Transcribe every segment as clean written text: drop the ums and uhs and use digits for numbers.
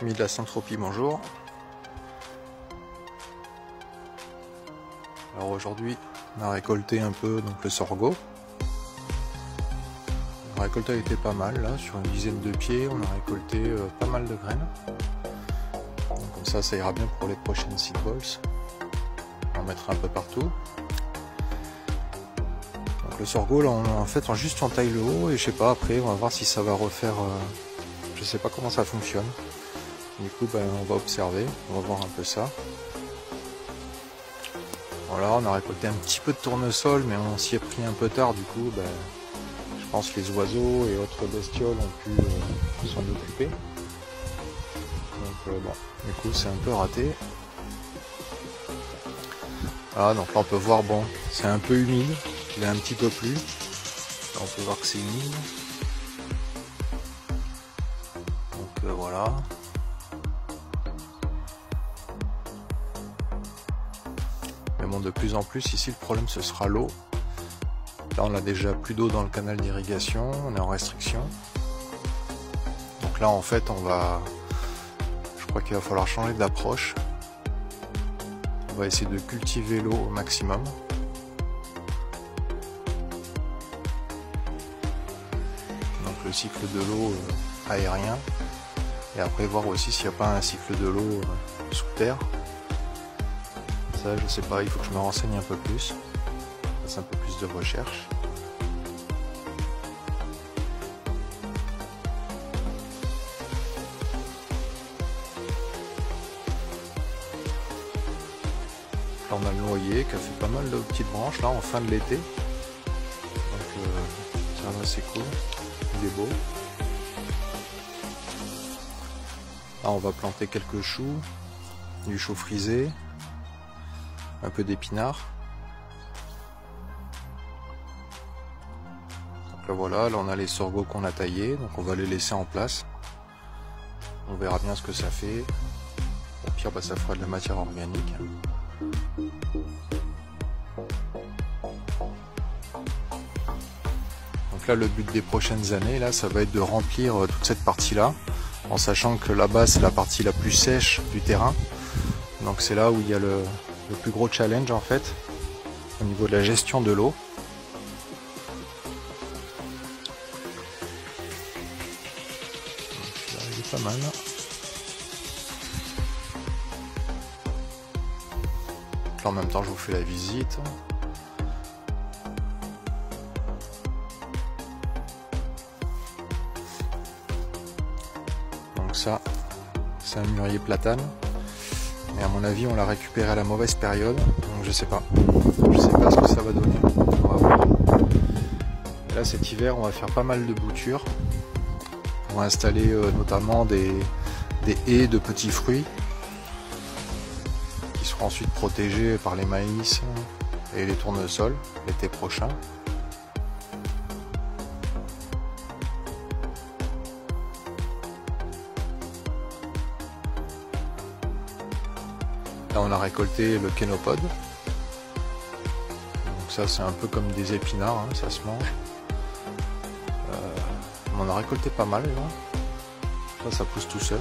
Amis de la Syntropie, bonjour. Alors aujourd'hui, on a récolté un peu donc le sorgho. La récolte a été pas mal là, sur une dizaine de pieds, on a récolté pas mal de graines. Donc, comme ça ira bien pour les prochaines seed balls. On en mettra un peu partout. Donc le sorgho là, en fait, juste on taille le haut et je sais pas, après on va voir si ça va refaire. Je sais pas comment ça fonctionne. Du coup, on va observer, on va voir un peu ça. Voilà, on a récolté un petit peu de tournesol, mais on s'y est pris un peu tard, du coup, je pense que les oiseaux et autres bestioles ont pu s'en occuper. Donc bon, du coup, c'est un peu raté. Voilà, donc là, on peut voir, bon, c'est un peu humide, il est un petit peu plus. Là, on peut voir que c'est humide. Donc voilà. Mais bon, de plus en plus, ici, le problème, ce sera l'eau. Là, on a déjà plus d'eau dans le canal d'irrigation, on est en restriction. Donc là, en fait, je crois qu'il va falloir changer d'approche. On va essayer de cultiver l'eau au maximum. Donc le cycle de l'eau aérien. Et après, voir aussi s'il n'y a pas un cycle de l'eau sous terre. Ça, je sais pas, il faut que je me renseigne un peu plus. Fasse un peu plus de recherche. Là, on a le noyer qui a fait pas mal de petites branches là en fin de l'été. Donc c'est assez cool. Il est beau. Là, on va planter quelques choux, du chou frisé, un peu d'épinards. Donc là voilà, là on a les sorgho qu'on a taillés, donc on va les laisser en place. On verra bien ce que ça fait. Au pire, ça fera de la matière organique. Donc là, le but des prochaines années, là, ça va être de remplir toute cette partie-là, en sachant que là-bas, c'est la partie la plus sèche du terrain. Donc c'est là où il y a le plus gros challenge en fait, au niveau de la gestion de l'eau. Il est pas mal. Là, en même temps, je vous fais la visite. Donc ça, c'est un mûrier platane. Mais à mon avis, on l'a récupéré à la mauvaise période. Donc je sais pas. Je sais pas ce que ça va donner. On va voir. Et là, cet hiver, on va faire pas mal de boutures. On va installer notamment des haies de petits fruits qui seront ensuite protégés par les maïs et les tournesols l'été prochain. Là, on a récolté le kénopode. Donc ça, c'est un peu comme des épinards, hein, ça se mange. On en a récolté pas mal là. Ça pousse tout seul.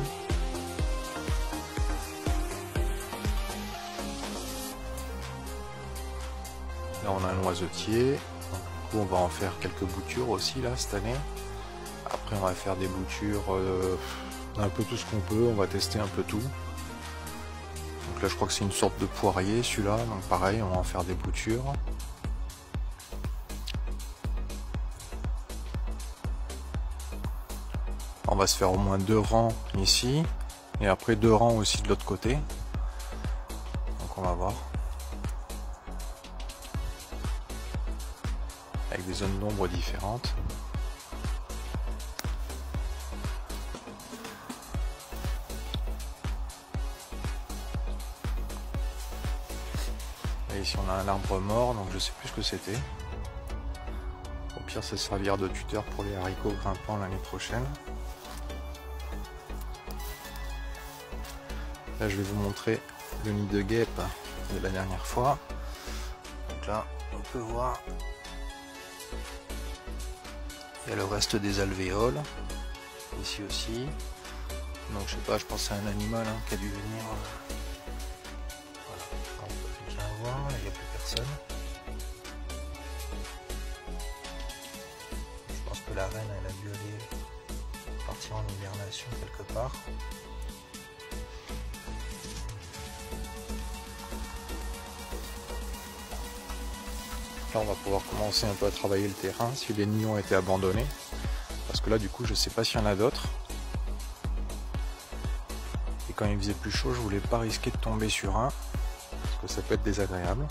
Là on a un noisetier. Du coup on va en faire quelques boutures aussi là cette année. Après on va faire des boutures un peu tout ce qu'on peut, on va tester un peu tout. Donc là je crois que c'est une sorte de poirier celui-là, donc pareil on va en faire des boutures. On va se faire au moins 2 rangs ici et après 2 rangs aussi de l'autre côté. Donc on va voir. Avec des zones d'ombre différentes. Et ici on a un arbre mort, donc je sais plus ce que c'était. Au pire ça servira de tuteur pour les haricots grimpants l'année prochaine. Là je vais vous montrer le nid de guêpe de la dernière fois. Donc là on peut voir, il y a le reste des alvéoles, ici aussi. Donc je sais pas, je pense à un animal hein, qui a dû venir. Voilà, on peut bien voir, là il n'y a plus personne. Je pense que la reine elle a dû aller partir en hibernation quelque part. Là on va pouvoir commencer un peu à travailler le terrain si les nids ont été abandonnés. Parce que là du coup je sais pas s'il y en a d'autres. Et quand il faisait plus chaud je voulais pas risquer de tomber sur un. Parce que ça peut être désagréable.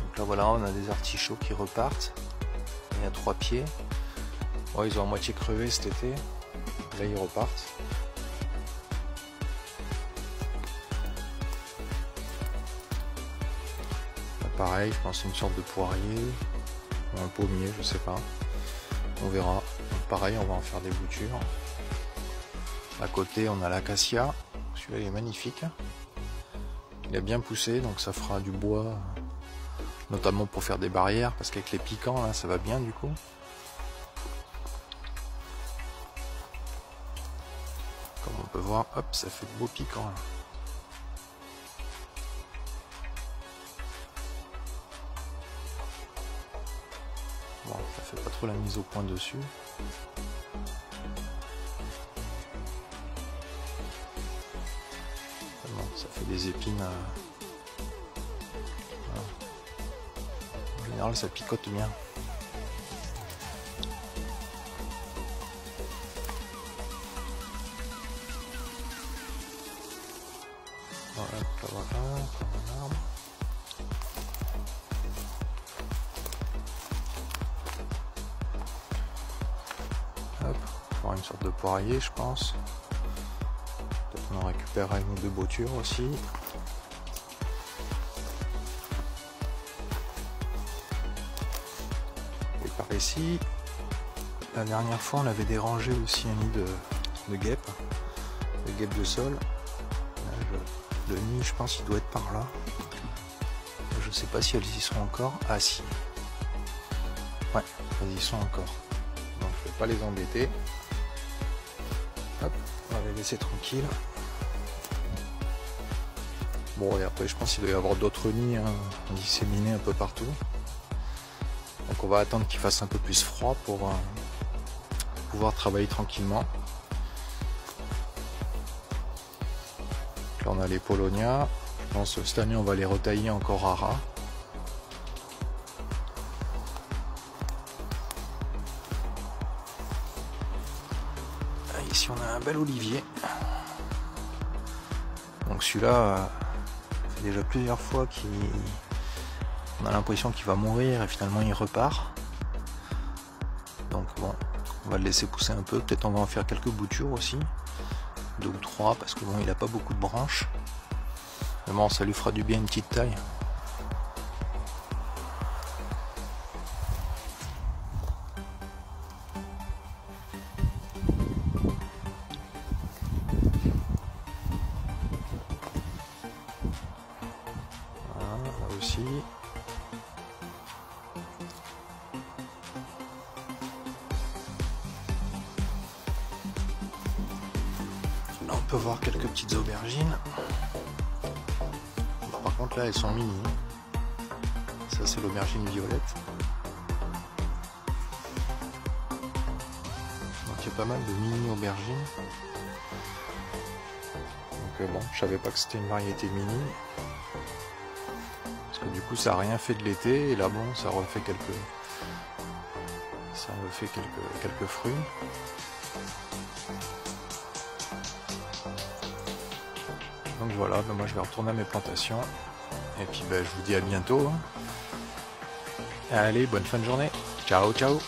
Donc là voilà on a des artichauts qui repartent. Il y a 3 pieds. Oh, ils ont à moitié crevé cet été. Là ils repartent. Là, pareil, je pense une sorte de poirier ou un pommier, je sais pas. On verra. Donc, pareil, on va en faire des boutures. À côté, on a l'acacia. Celui-là il est magnifique. Il a bien poussé, donc ça fera du bois, notamment pour faire des barrières, parce qu'avec les piquants là, ça va bien du coup. Comme on peut voir, hop, ça fait de beaux piquants là. Bon, ça fait pas trop la mise au point dessus. Bon, ça fait des épines. Voilà. En général, ça picote bien. Voilà, un arbre. Hop, avoir une sorte de poirier, je pense. Peut-être qu'on en récupérera une ou deux boutures aussi. Et par ici, la dernière fois, on avait dérangé aussi un nid de guêpes, de guêpes de sol. Le nid, je pense, il doit être par là. Je sais pas si elles y sont encore. Ah si. Ouais, elles y sont encore. Donc je vais pas les embêter. Hop, on va les laisser tranquilles. Bon, et après, je pense qu'il doit y avoir d'autres nids hein, disséminés un peu partout. Donc on va attendre qu'il fasse un peu plus froid pour pouvoir travailler tranquillement. Là on a les Paulownia. Je pense que cette année on va les retailler encore à ras. Ici on a un bel olivier. Donc celui-là, ça fait déjà plusieurs fois qu'on a l'impression qu'il va mourir et finalement il repart. Donc bon, on va le laisser pousser un peu. Peut-être on va en faire quelques boutures aussi. 2 ou 3 parce que bon il a pas beaucoup de branches. Mais bon ça lui fera du bien une petite taille. Voilà, là aussi. Là on peut voir quelques petites aubergines. Par contre là elles sont mini. Ça c'est l'aubergine violette. Donc il y a pas mal de mini aubergines. Donc bon, je savais pas que c'était une variété mini. Parce que du coup ça a rien fait de l'été et là bon ça refait quelques fruits. Donc voilà, ben moi je vais retourner à mes plantations. Et puis ben, je vous dis à bientôt. Allez, bonne fin de journée. Ciao, ciao.